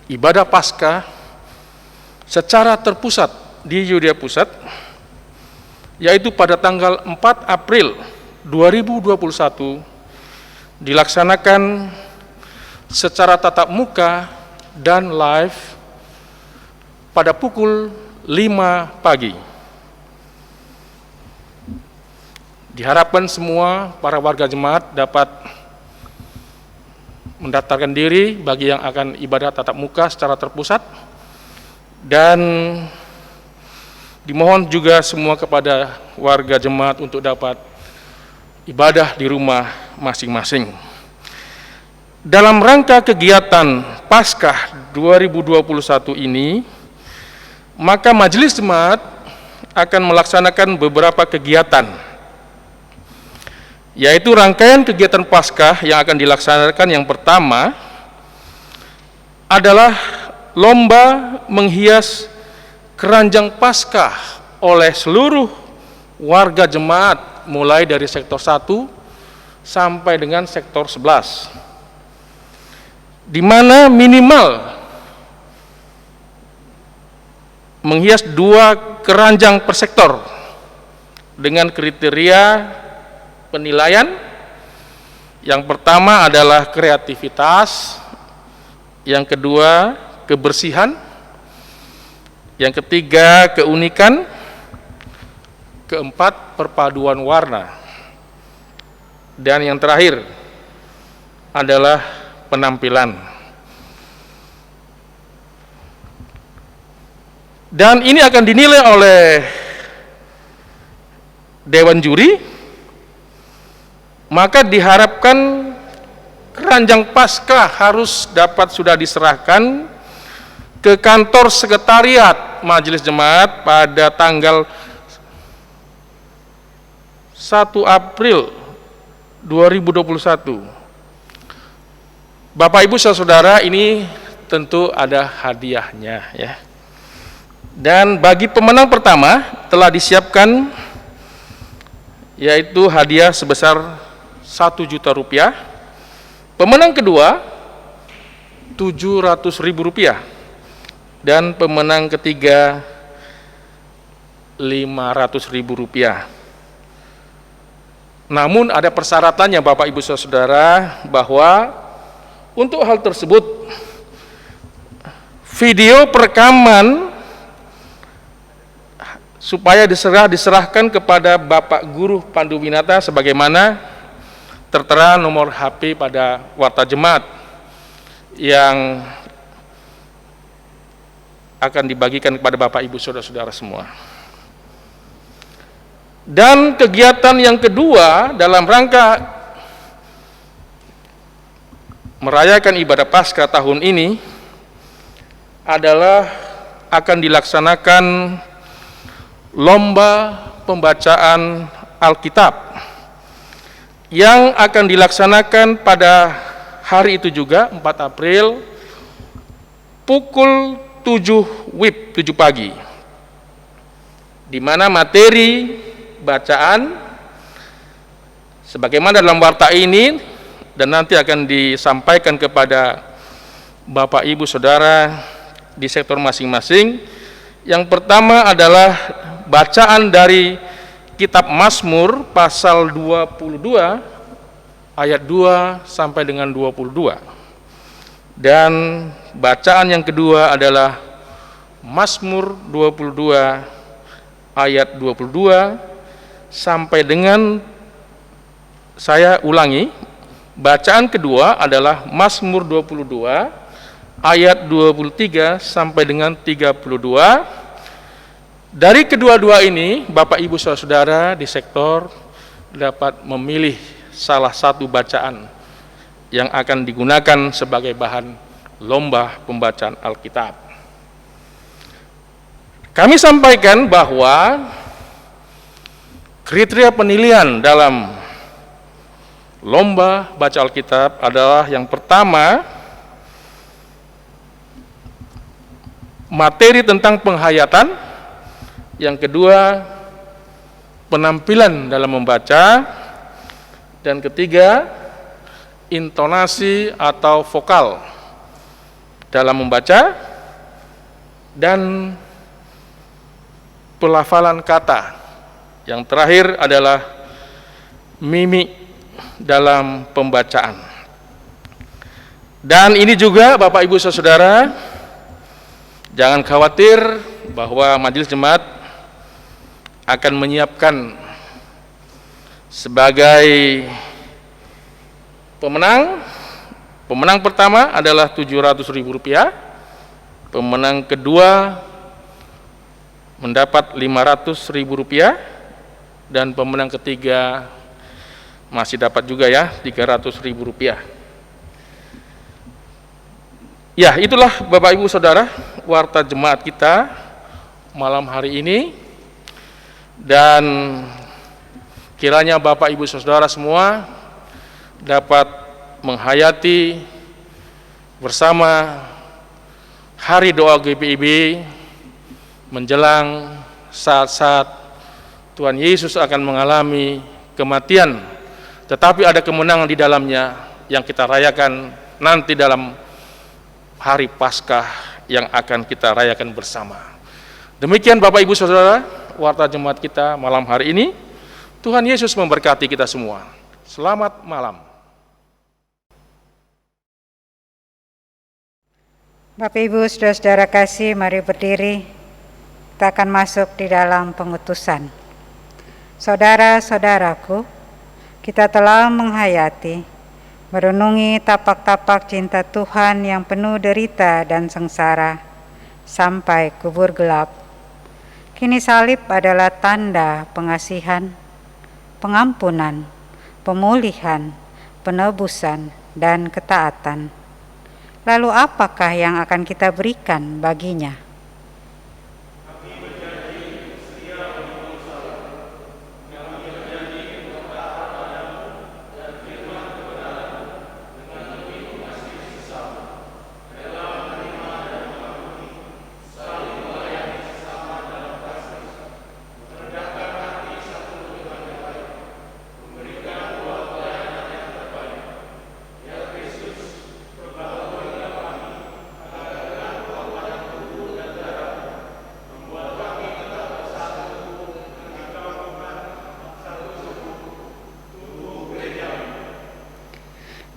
ibadah Paskah secara terpusat di Yudea Pusat, yaitu pada tanggal 4 April 2021 dilaksanakan secara tatap muka dan live pada pukul 5 pagi. Diharapkan semua para warga jemaat dapat mendaftarkan diri bagi yang akan ibadah tatap muka secara terpusat, dan dimohon juga semua kepada warga jemaat untuk dapat ibadah di rumah masing-masing. Dalam rangka kegiatan Paskah 2021 ini, maka Majelis Jemaat akan melaksanakan beberapa kegiatan, yaitu rangkaian kegiatan Paskah yang akan dilaksanakan. Yang pertama adalah lomba menghias keranjang Paskah oleh seluruh warga jemaat mulai dari sektor 1 sampai dengan sektor 11, di mana minimal menghias 2 keranjang per sektor dengan kriteria penilaian. Yang pertama adalah kreativitas, yang kedua kebersihan, yang ketiga keunikan, keempat perpaduan warna, dan yang terakhir adalah penampilan. Dan ini akan dinilai oleh Dewan Juri, maka diharapkan keranjang Paskah harus dapat sudah diserahkan ke kantor sekretariat Majelis Jemaat pada tanggal 1 April 2021. Bapak Ibu Saudara, ini tentu ada hadiahnya ya. Dan bagi pemenang pertama telah disiapkan yaitu hadiah sebesar 1 juta rupiah. Pemenang kedua 700.000 rupiah. Dan pemenang ketiga 500.000 rupiah. Namun ada persyaratannya Bapak Ibu Saudara, bahwa untuk hal tersebut video perekaman supaya diserahkan kepada Bapak Guru Pandu Winata sebagaimana tertera nomor HP pada warta jemaat yang akan dibagikan kepada Bapak Ibu Saudara-saudara semua. Dan kegiatan yang kedua dalam rangka merayakan ibadah Paskah tahun ini adalah akan dilaksanakan lomba pembacaan Alkitab yang akan dilaksanakan pada hari itu juga 4 April pukul 7 WIB 7 pagi, di mana materi bacaan sebagaimana dalam warta ini dan nanti akan disampaikan kepada Bapak Ibu Saudara di sektor masing-masing. Yang pertama adalah bacaan dari kitab Mazmur pasal 22 ayat 2 sampai dengan 22. Dan bacaan yang kedua adalah Mazmur 22 ayat 22 sampai dengan, saya ulangi, bacaan kedua adalah Mazmur 22 ayat 23 sampai dengan 32. Dari kedua-dua ini, Bapak Ibu Saudara di sektor dapat memilih salah satu bacaan yang akan digunakan sebagai bahan lomba pembacaan Alkitab. Kami sampaikan bahwa kriteria penilaian dalam lomba baca Alkitab adalah yang pertama, materi tentang penghayatan, yang kedua, penampilan dalam membaca, dan ketiga, intonasi atau vokal dalam membaca, dan pelafalan kata. Yang terakhir adalah mimik dalam pembacaan. Dan ini juga Bapak Ibu Saudara, jangan khawatir bahwa Majelis Jemaat akan menyiapkan sebagai pemenang. Pemenang pertama adalah Rp700.000, pemenang kedua mendapat Rp500.000, dan pemenang ketiga masih dapat juga ya Rp300.000. Ya, itulah Bapak Ibu Saudara warta jemaat kita malam hari ini, dan kiranya Bapak Ibu Saudara semua dapat menghayati bersama Hari Doa GPIB menjelang saat-saat Tuhan Yesus akan mengalami kematian, tetapi ada kemenangan di dalamnya yang kita rayakan nanti dalam hari Paskah yang akan kita rayakan bersama. Demikian Bapak Ibu Saudara, warta jemaat kita malam hari ini. Tuhan Yesus memberkati kita semua. Selamat malam. Bapak Ibu Saudara-saudara kasih, mari berdiri. Kita akan masuk di dalam pengutusan. Saudara-saudaraku, kita telah menghayati, merenungi tapak-tapak cinta Tuhan yang penuh derita dan sengsara sampai kubur gelap. Kini salib adalah tanda pengasihan, pengampunan, pemulihan, penebusan, dan ketaatan. Lalu apakah yang akan kita berikan baginya?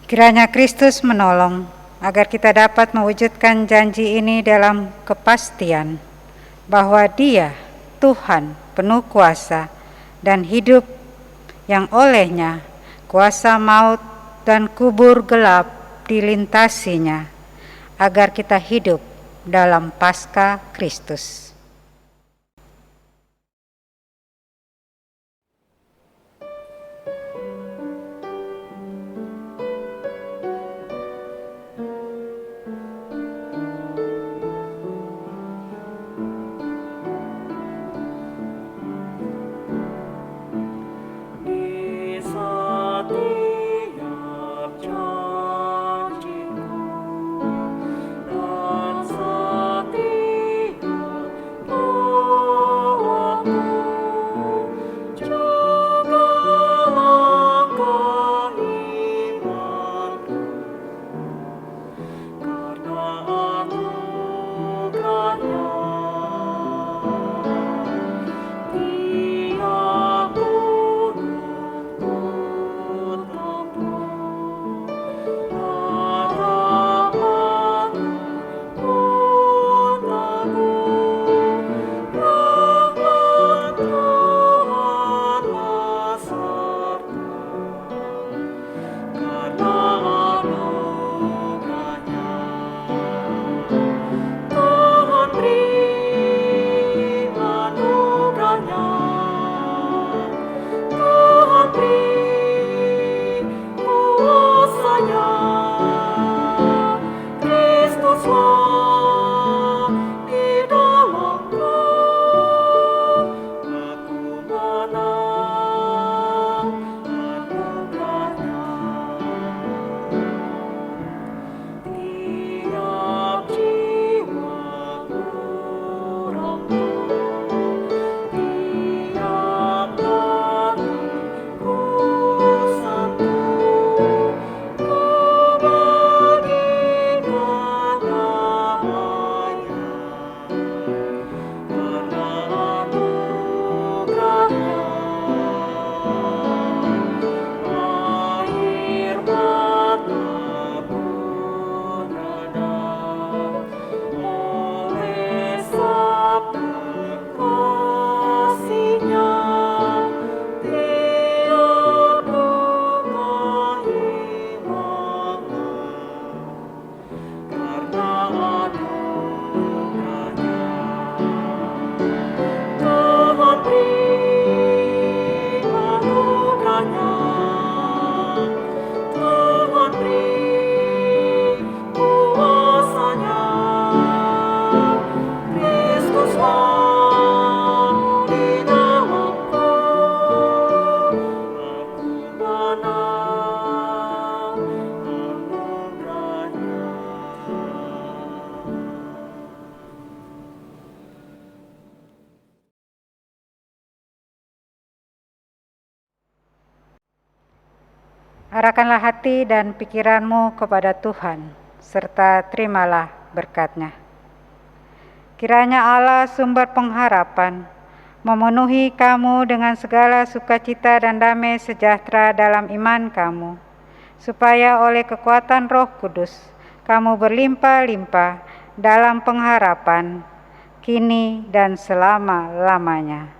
Kiranya Kristus menolong agar kita dapat mewujudkan janji ini dalam kepastian bahwa Dia, Tuhan penuh kuasa dan hidup, yang olehnya kuasa maut dan kubur gelap dilintasinya, agar kita hidup dalam Paskah Kristus. Arahkanlah hati dan pikiranmu kepada Tuhan, serta terimalah berkat-Nya. Kiranya Allah sumber pengharapan memenuhi kamu dengan segala sukacita dan damai sejahtera dalam iman kamu, supaya oleh kekuatan Roh Kudus kamu berlimpah-limpah dalam pengharapan kini dan selama-lamanya.